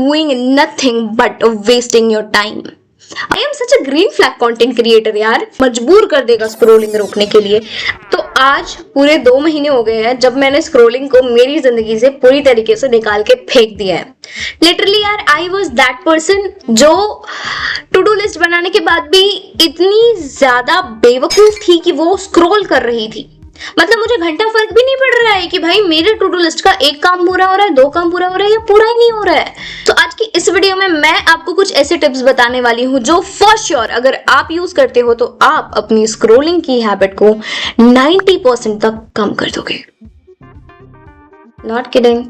doing nothing but wasting your time. I am such a green flag content creator यार, मजबूर कर देगा scrolling रोकने के लिए। तो आज पूरे 2 महीने हो गए हैं जब मैंने स्क्रोलिंग को मेरी जिंदगी से पूरी तरीके से निकाल के फेंक दिया है। लिटरली यार, आई वॉज दैट पर्सन जो टू डू लिस्ट बनाने के बाद भी इतनी ज्यादा बेवकूफ थी कि वो स्क्रोल कर रही थी। मतलब मुझे घंटा फर्क भी नहीं पड़ रहा है कि भाई मेरे टू डू लिस्ट का 1 काम पूरा हो रहा है, 2 काम पूरा हो रहा है या पूरा ही नहीं हो रहा है। तो आज की इस वीडियो में मैं आपको कुछ ऐसे टिप्स बताने वाली हूं जो फॉर श्योर अगर आप यूज करते हो तो आप अपनी स्क्रोलिंग की हैबिट को 90% तक कम कर दोगे। नॉट किडिंग,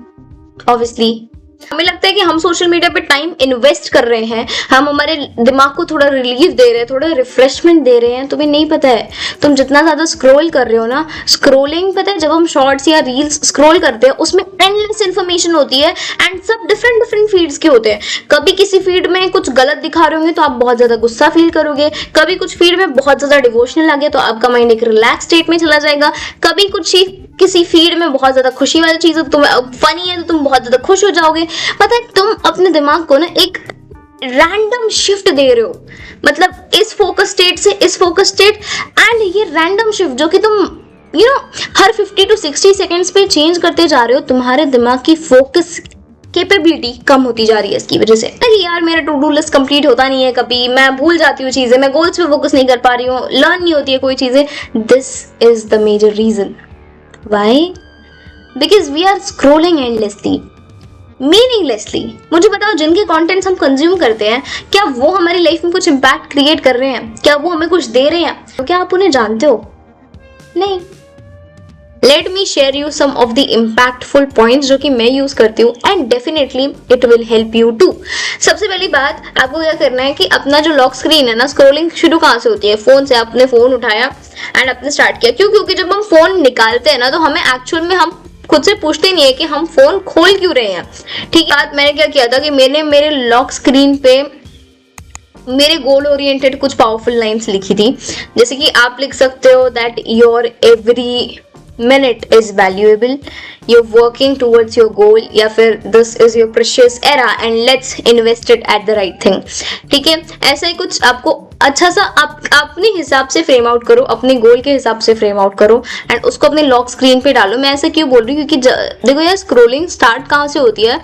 ऑब्वियसली हमें लगता है कि हम सोशल मीडिया पे टाइम इन्वेस्ट कर रहे हैं, हम हमारे दिमाग को थोड़ा रिलीफ दे रहे हैं, थोड़ा रिफ्रेशमेंट दे रहे हैं। तुम्हें नहीं पता है, तुम जितना ज्यादा स्क्रॉल कर रहे हो ना, स्क्रॉलिंग पता है जब हम शॉर्ट्स या रील्स स्क्रॉल करते हैं उसमें एंडलेस इन्फॉर्मेशन होती है एंड सब डिफरेंट फीड्स के होते हैं। कभी किसी फीड में कुछ गलत दिखा रहे होंगे तो आप बहुत ज्यादा गुस्सा फील करोगे, कभी कुछ फीड में बहुत ज्यादा डिवोशनल आ गया तो आपका माइंड एक रिलैक्स स्टेट में चला जाएगा, कभी कुछ किसी फीड में बहुत ज्यादा खुशी वाली चीज है, तुम्हें फनी है तो तुम बहुत ज्यादा खुश हो जाओगे। पता है, तुम अपने दिमाग को ना एक रैंडम शिफ्ट दे रहे हो, मतलब इस फोकस स्टेट से इस फोकस स्टेट, एंड ये रैंडम शिफ्ट जो कि तुम हर 50 to 60 सेकेंड्स पे चेंज करते जा रहे हो, तुम्हारे दिमाग की फोकस कैपेबिलिटी कम होती जा रही है इसकी वजह से। कि यार मेरा टू डू लिस्ट कंप्लीट होता नहीं है, कभी मैं भूल जाती हूँ चीजें, मैं गोल्स पे फोकस नहीं कर पा रही हूँ, लर्न नहीं होती है कोई चीजें। This is the major reason. Why? Because we are scrolling endlessly, meaninglessly। मुझे बताओ, जिनके कंटेंट्स हम कंज्यूम करते हैं क्या वो हमारी लाइफ में कुछ इम्पैक्ट क्रिएट कर रहे हैं? क्या वो हमें कुछ दे रहे हैं? तो क्या आप उन्हें जानते हो? नहीं। Let me share you some of the impactful points जो कि मैं यूज करती हूँ and definitely it will help you too। सबसे पहली बात आपको क्या करना है कि अपना जो लॉक स्क्रीन है ना, स्क्रोलिंग शुरू कहाँ से होती है? फोन से। आपने फोन उठाया एंड आपने स्टार्ट किया। क्यों? क्योंकि जब हम फोन निकालते हैं ना तो हमें एक्चुअल में हम खुद से पूछते नहीं है कि हम फोन खोल क्यों रहे हैं। ठीक है, बात मैंने क्या किया था कि मैंने मेरे लॉक स्क्रीन पे मेरे गोल ओरिएंटेड कुछ पावरफुल लाइंस लिखी थी, जैसे कि आप लिख सकते हो that your every minute is valuable, you're working towards your goal, या फिर this is your precious era and let's invest it at the right thing। ठीक है, ऐसा ही कुछ आपको अच्छा सा आप अपने हिसाब से फ्रेम आउट करो, अपने गोल के हिसाब से फ्रेम आउट करो एंड उसको अपने लॉक स्क्रीन पे डालो। मैं ऐसा क्यों बोल रही हूँ? क्योंकि देखो यार, स्क्रोलिंग स्टार्ट कहाँ से होती है?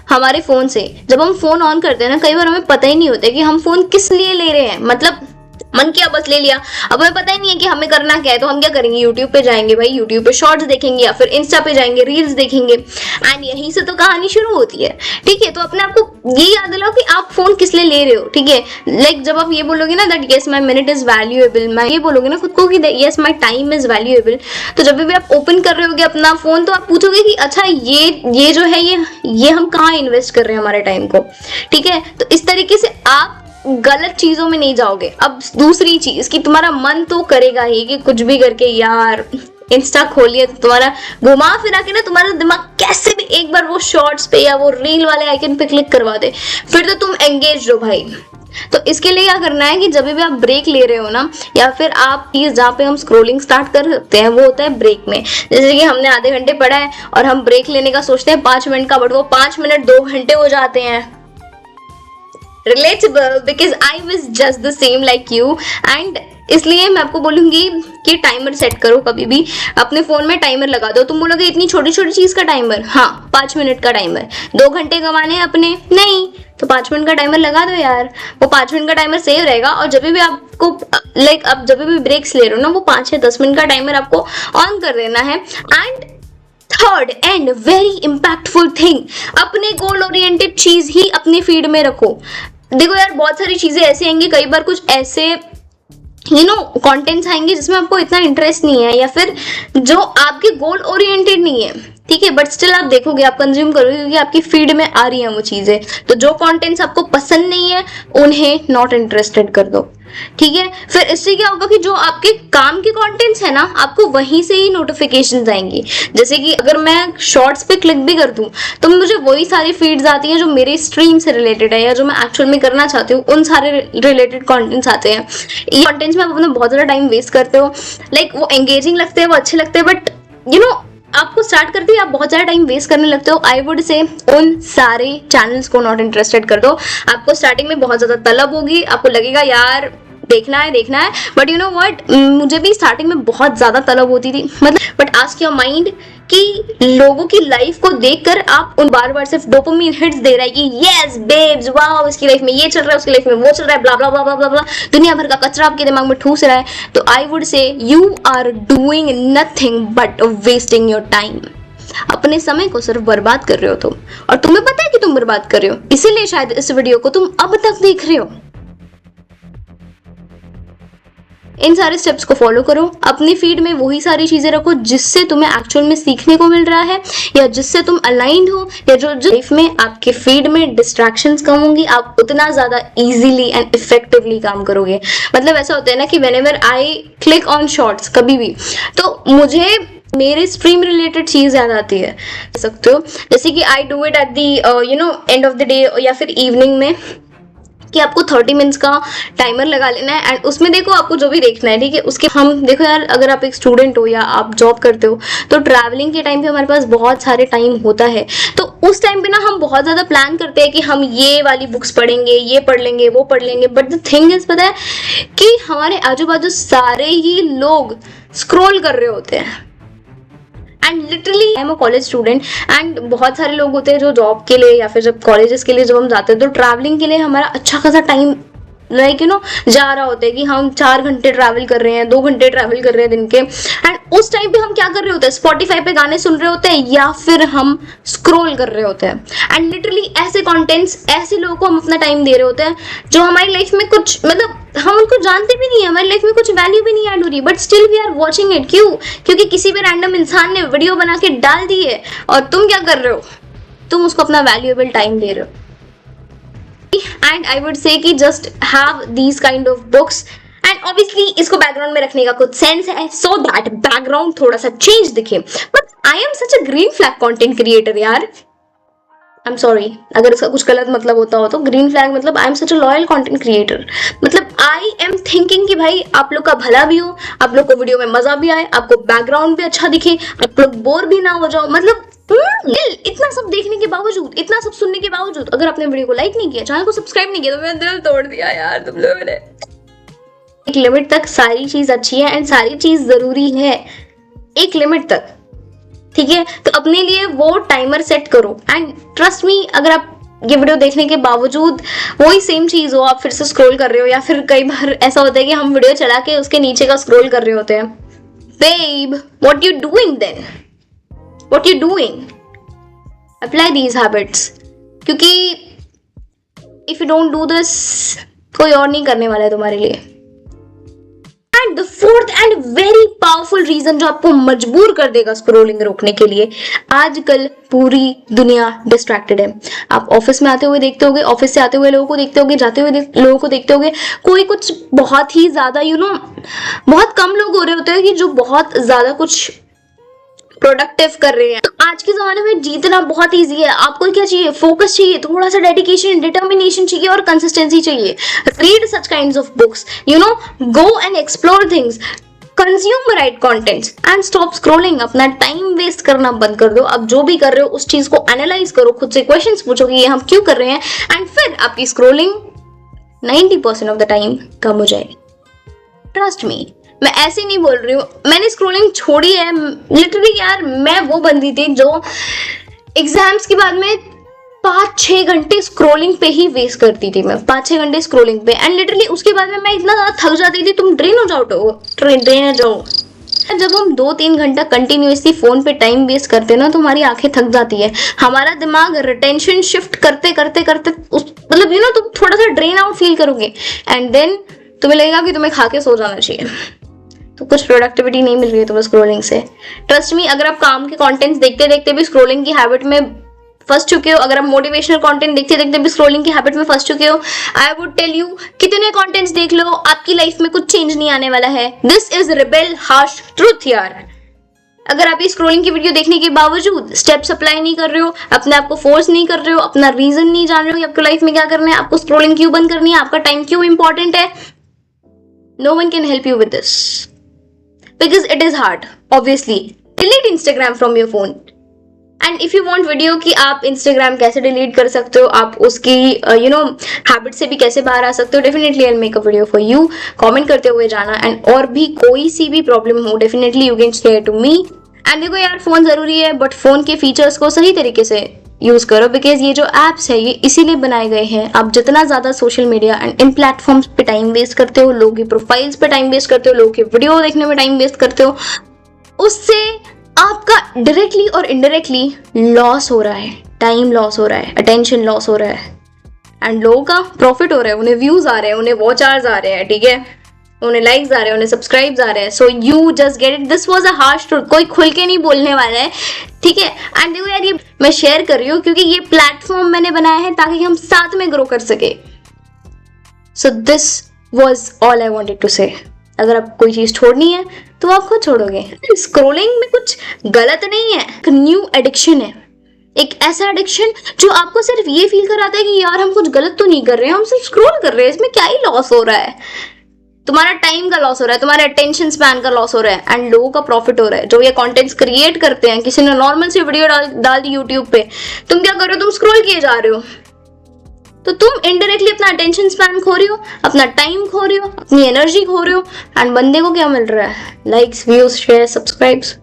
हमारे फोन से। जब हम फोन ऑन करते हैं ना, कई बार हमें पता ही नहीं होता कि हम फोन किस लिए ले रहे हैं, मतलब मन किया बस ले लिया। अब हमें पता ही नहीं है कि हमें करना क्या है, तो हम क्या करेंगे? यूट्यूब पे जाएंगे भाई, यूट्यूब पे शॉर्ट्स देखेंगे या फिर इंस्टा पे जाएंगे, रील्स देखेंगे एंड यहीं से तो कहानी शुरू होती है। ठीक है, तो अपने आप को ये याद दिलाओ कि आप फोन किस लिए ले रहे हो। ठीक है, लाइक जब आप ये बोलोगे ना that yes my minute is valuable, मैं ये बोलोगे ना खुद को कि yes my time is valuable, तो जब भी आप ओपन कर रहे होगे अपना फोन तो आप पूछोगे कि अच्छा ये जो है ये हम कहाँ इन्वेस्ट कर रहे हैं हमारे टाइम को। ठीक है, तो इस तरीके से आप गलत चीजों में नहीं जाओगे। अब दूसरी चीज कि तुम्हारा मन तो करेगा ही कि कुछ भी करके यार इंस्टा खोलिए तो तुम्हारा घुमा फिरा के ना तुम्हारा दिमाग कैसे भी एक बार वो शॉर्ट्स पे या वो रील वाले आइकन पे क्लिक करवा दे, फिर तो तुम एंगेज हो भाई। तो इसके लिए क्या करना है कि जब भी आप ब्रेक ले रहे हो ना, या फिर आप जहाँ पे हम स्क्रोलिंग स्टार्ट कर सकते हैं वो होता है ब्रेक में। जैसे कि हमने आधे घंटे पढ़ा है और हम ब्रेक लेने का सोचते हैं 5 मिनट का, बट वो 5 मिनट 2 घंटे हो जाते हैं। Relatable because I was just the same like you and इसलिए मैं आपको बोलूंगी कि टाइमर सेट करो। कभी भी अपने फोन में टाइमर लगा दो। तुम बोलोगे इतनी छोटी छोटी चीज का टाइमर? हाँ, 5 मिनट का टाइमर। 2 घंटे कमाने हैं अपने? नहीं, तो 5 मिनट का टाइमर लगा दो यार। वो 5 मिनट का टाइमर सेव रहेगा और जब भी आपको लाइक अब जब भी ब्रेक्स ले रहे हो ना, वो 5 या 10 मिनट का टाइमर आपको ऑन कर देना है। And third and very impactful thing, अपने गोल ओरिएंटेड चीज ही अपने फीड में रखो। देखो यार, बहुत सारी चीजें ऐसी आएंगी, कई बार कुछ ऐसे कंटेंट्स आएंगे जिसमें आपको इतना इंटरेस्ट नहीं है या फिर जो आपके गोल ओरिएंटेड नहीं है। ठीक है, बट स्टिल आप देखोगे, आप कंज्यूम करोगे क्योंकि आपकी फीड में आ रही है वो चीजें। तो जो कंटेंट्स आपको पसंद नहीं है उन्हें नॉट इंटरेस्टेड कर दो। ठीक है, फिर इससे क्या होगा कि जो आपके काम के कंटेंट्स है ना, आपको वहीं से ही नोटिफिकेशंस आएंगी। जैसे कि अगर मैं शॉर्ट्स पे क्लिक भी कर दूं तो मुझे वही सारी फीड्स आती हैं जो मेरे स्ट्रीम से रिलेटेड है या जो मैं एक्चुअल में करना चाहती हूँ, उन सारे रिलेटेड कंटेंट्स आते हैं। ये कंटेंट्स में आप अपना बहुत ज़्यादा टाइम वेस्ट करते हो। लाइक वो एंगेजिंग लगते हैं, वो अच्छे लगते हैं, बट आपको स्टार्ट करते ही आप बहुत सारा टाइम वेस्ट करने लगते हो, आई वुड से उन सारे चैनल्स को नॉट इंटरेस्टेड कर दो। आपको स्टार्टिंग में बहुत ज्यादा तलब होगी, आपको लगेगा यार देखना है, बट यू नो व्हाट, मुझे भी स्टार्टिंग में बहुत ज्यादा तलब होती थी, मतलब बट आस्क योर माइंड कि लोगों की लाइफ को देखकर आप उन बार बार सिर्फ डोपामिन हिट्स दे रहा है कि यस बेब्स वाओ, इसकी लाइफ में ये चल रहा है, उसकी लाइफ में वो चल रहा है, ब्ला ब्ला ब्ला ब्ला ब्ला, दुनिया भर का कचरा आपके दिमाग में ठूस रहा है। तो I would say you are doing nothing but wasting your time. अपने समय को सिर्फ बर्बाद कर रहे हो तुम, और तुम्हें पता है कि तुम बर्बाद कर रहे हो, इसीलिए शायद इस वीडियो को तुम अब तक देख रहे हो। इन सारे स्टेप्स को फॉलो करो, अपनी फीड में वही सारी चीजें रखो जिससे तुम्हें एक्चुअल में सीखने को मिल रहा है, या जिससे तुम अलाइंड हो, या जो लाइफ में आपके फीड में डिस्ट्रैक्शंस कम होंगी, आप उतना ज्यादा इजीली एंड इफेक्टिवली काम करोगे। मतलब ऐसा होता है ना कि whenever I click on shorts कभी भी, तो मुझे मेरे स्ट्रीम रिलेटेड चीज याद आती है, सकते हो, जैसे कि I do it at the end of the day, या फिर इवनिंग में, कि आपको 30 मिनट्स का टाइमर लगा लेना है, एंड उसमें देखो आपको जो भी देखना है, ठीक है, उसके हम देखो यार, अगर आप एक स्टूडेंट हो या आप जॉब करते हो, तो ट्रैवलिंग के टाइम पे हमारे पास बहुत सारे टाइम होता है, तो उस टाइम पे ना हम बहुत ज़्यादा प्लान करते हैं कि हम ये वाली बुक्स पढ़ेंगे, ये पढ़ लेंगे, वो पढ़ लेंगे, बट द थिंग इज, पता है कि हमारे आजू बाजू सारे ही लोग स्क्रॉल कर रहे होते हैं। And literally I am a college student, and बहुत सारे लोग होते हैं जो जॉब के लिए या फिर जब कॉलेजेस के लिए जब हम जाते हैं, तो ट्रैवलिंग के लिए हमारा अच्छा खासा टाइम लाइक जा रहा होता है कि हम 4 घंटे ट्रैवल कर रहे हैं, 2 घंटे ट्रैवल कर रहे हैं दिन के, एंड उस टाइम पे हम क्या कर रहे होते हैं, स्पॉटिफाई पे गाने सुन रहे होते हैं या फिर हम स्क्रॉल कर रहे होते हैं। एंड लिटरली ऐसे कंटेंट्स, ऐसे लोगों को हम अपना टाइम दे रहे होते हैं जो हमारी लाइफ में कुछ, मतलब हम उनको जानते भी नहीं है, हमारी लाइफ में कुछ वैल्यू भी नहीं ऐड हो रही, but still we are watching it. क्यों? क्योंकि किसी भी रैंडम इंसान ने वीडियो बना के डाल दी है, और तुम क्या कर रहे हो, तुम उसको अपना वैल्यूएबल टाइम दे रहे हो। एंड आई वुड से कि just have these kind of books, and obviously इसको बैकग्राउंड में रखने का कुछ सेंस है, सो दैट बैकग्राउंड थोड़ा सा चेंज दिखे। But I am such a green flag content creator यार, आई एम सॉरी अगर इसका कुछ गलत मतलब होता हो तो। ग्रीन फ्लैग मतलब I am such a loyal content creator, मतलब आई एम थिंकिंग कि भाई आप लोग का भला भी हो, आप लोग को वीडियो में मजा भी आए, आपको बैकग्राउंड भी अच्छा दिखे, आप लोग बोर भी ना हो जाओ। मतलब इतना सब देखने के बावजूद, इतना सब सुनने के बावजूद, अगर आपने वीडियो को लाइक नहीं किया, चैनल को सब्सक्राइब नहीं किया, तो मैंने दिल तोड़ दिया यार तुम लोगों ने। एक लिमिट तक सारी चीज अच्छी है एंड सारी चीज जरूरी है, एक लिमिट तक, ठीक है। तो अपने लिए वो टाइमर सेट करो, एंड ट्रस्ट मी, अगर आप ये वीडियो देखने के बावजूद वही सेम चीज हो, आप फिर से स्क्रॉल कर रहे हो, या फिर कई बार ऐसा होता है कि हम वीडियो चला के उसके नीचे का स्क्रॉल कर रहे होते हैं, babe what you doing then, what you doing, apply these habits, क्योंकि if you don't do this, कोई और नहीं करने वाला है तुम्हारे लिए। And the fourth and very powerful reason जो आपको मजबूर कर देगा स्क्रोलिंग रोकने के लिए, आजकल पूरी दुनिया डिस्ट्रैक्टेड है। आप ऑफिस में आते हुए देखते होगे, ऑफिस से आते हुए लोगों को देखते होगे, जाते हुए लोगों को देखते होगे, कोई कुछ बहुत ही ज्यादा बहुत कम लोग हो रहे होते हैं कि जो बहुत ज्यादा कुछ प्रोडक्टिव कर रहे हैं। तो आज के जमाने में जीतना बहुत इजी है। आपको क्या चाहिए? फोकस चाहिए, थोड़ा सा डेडिकेशन, डिटर्मिनेशन चाहिए और कंसिस्टेंसी चाहिए। Read such kinds of books, go and explore things, consume right contents and stop scrolling. अपना टाइम वेस्ट करना बंद कर दो। अब जो भी कर रहे हो उस चीज को एनालाइज करो, खुद से क्वेश्चंस पूछो कि ये हम क्यों कर रहे हैं, एंड फिर आपकी स्क्रोलिंग 90% ऑफ द टाइम कम हो जाएगी। ट्रस्ट मी, मैं ऐसे नहीं बोल रही हूँ, मैंने स्क्रोलिंग छोड़ी है लिटरली यार। मैं वो बंदी थी जो एग्जाम्स के बाद में 5-6 घंटे स्क्रोलिंग पे ही वेस्ट करती थी। मैं 5-6 घंटे स्क्रोलिंग पे, एंड लिटरली उसके बाद में मैं इतना ज्यादा थक जाती थी, तुम ड्रेन हो जाओ। जब हम 2-3 घंटा कंटिन्यूसली फोन पे टाइम वेस्ट करते हैं ना, तो हमारी आंखें थक जाती है, हमारा दिमाग रिटेंशन शिफ्ट करते करते करते मतलब तुम थोड़ा सा ड्रेन आउट फील करोगे, एंड देन तुम्हें लगेगा कि तुम्हें खा के सो जाना चाहिए। तो कुछ प्रोडक्टिविटी नहीं मिल रही है तुम्हें स्क्रोलिंग से। ट्रस्ट मी, अगर आप काम के कंटेंट्स देखते देखते भी स्क्रोलिंग की हैबिट में फंस चुके हो, अगर आप मोटिवेशनल कंटेंट देखते देखते भी स्क्रोलिंग की हैबिट में फंस चुके हो, आई वुड टेल यू, कितने कंटेंट्स देख लो, आपकी लाइफ में कुछ चेंज नहीं आने वाला है। This is rebel harsh truth यार। अगर आप ये स्क्रोलिंग की वीडियो देखने के बावजूद स्टेप्स अप्लाई नहीं कर रहे हो, अपने आप को फोर्स नहीं कर रहे हो, अपना रीजन नहीं जान रहे हो आपको लाइफ में क्या करना है, आपको स्क्रोलिंग क्यों बंद करनी है, आपका टाइम क्यों इंपॉर्टेंट है, no one can help you with this, because it is hard, obviously delete Instagram from your phone. And if you want video कि आप इंस्टाग्राम कैसे डिलीट कर सकते हो, आप उसकी हैबिट से भी कैसे बाहर आ सकते हो, definitely I make a video for you. Comment करते हुए जाना। एंड और भी कोई सी भी प्रॉब्लम हो, definitely you can share to me. And देखो यार, फोन जरूरी है, बट फोन के फीचर्स को सही तरीके से यूज करो, बिकॉज ये जो एप्स है ये इसीलिए बनाए गए हैं। आप जितना ज्यादा social media and in platforms पे टाइम वेस्ट करते हो, लोगों की प्रोफाइल्स पे टाइम वेस्ट करते हो, लोगों की वीडियो देखने में टाइम वेस्ट करते हो, उससे आपका डायरेक्टली और इनडायरेक्टली लॉस हो रहा है, टाइम लॉस हो रहा है, अटेंशन लॉस हो रहा है, एंड लोगों का प्रॉफिट हो रहा है। उन्हें व्यूज आ रहे हैं, उन्हें वॉच आवर्स आ रहे हैं, ठीक है, उन्हें लाइक्स आ रहे हैं, उन्हें सब्सक्राइब्स आ रहे हैं। So you just get it. This was a harsh truth, कोई खुल के नहीं बोलने वाला है, ठीक है। एंड देखो यार, ये मैं शेयर कर रही हूँ क्योंकि ये प्लेटफॉर्म मैंने बनाया है ताकि हम साथ में ग्रो कर सके। So this was all I wanted to say. अगर आप कोई चीज छोड़नी है तो आप खुद छोड़ोगे। स्क्रोलिंग में कुछ गलत नहीं है, एक न्यू एडिक्शन है, एक ऐसा एडिक्शन जो आपको सिर्फ ये फील कराता है कि यार हम कुछ गलत तो नहीं कर रहे हैं, हम सिर्फ स्क्रोल कर रहे हैं, इसमें क्या ही लॉस हो रहा है। तुम्हारा टाइम का लॉस हो रहा है, तुम्हारे अटेंशन स्पैन का लॉस हो रहा है, एंड लोगों का प्रॉफिट हो रहा है। जो ये कंटेंट्स क्रिएट करते हैं, किसी ने नॉर्मल सी वीडियो डाल दी यूट्यूब पे, तुम क्या कर रहे हो, तुम स्क्रोल किए जा रहे हो, तो तुम इनडायरेक्टली अपना अटेंशन स्पैन खो रहे हो, अपना टाइम खो रहे हो, अपनी एनर्जी खो रहे हो। एंड बंदे को क्या मिल रहा है, लाइक्स, व्यूज, शेयर, सब्सक्राइब्स।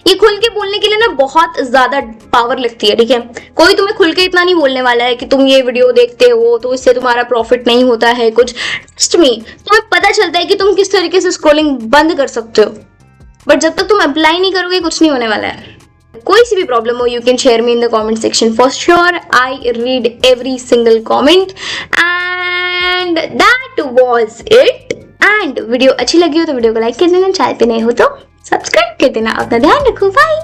ये खुल के बोलने के लिए ना बहुत ज्यादा पावर लगती है, ठीक है। कोई तुम्हें खुल के इतना नहीं बोलने वाला है कि तुम ये वीडियो देखते हो तो इससे तुम्हारा प्रॉफिट नहीं होता है कुछ। ट्रस्ट मी, तुम्हें पता चलता है कि तुम किस तरीके से स्क्रोलिंग बंद कर सकते हो, बट जब तक तुम अप्लाई नहीं करोगे कुछ नहीं होने वाला है। कोई सी भी प्रॉब्लम हो, you can share me in the comment section for sure. I read every single comment. And that was it. And video अच्छी लगी हो तो वीडियो को लाइक कर देना, चाहे पे नहीं हो तो सब्सक्राइब कर देना। अपना ध्यान रखो, बाय।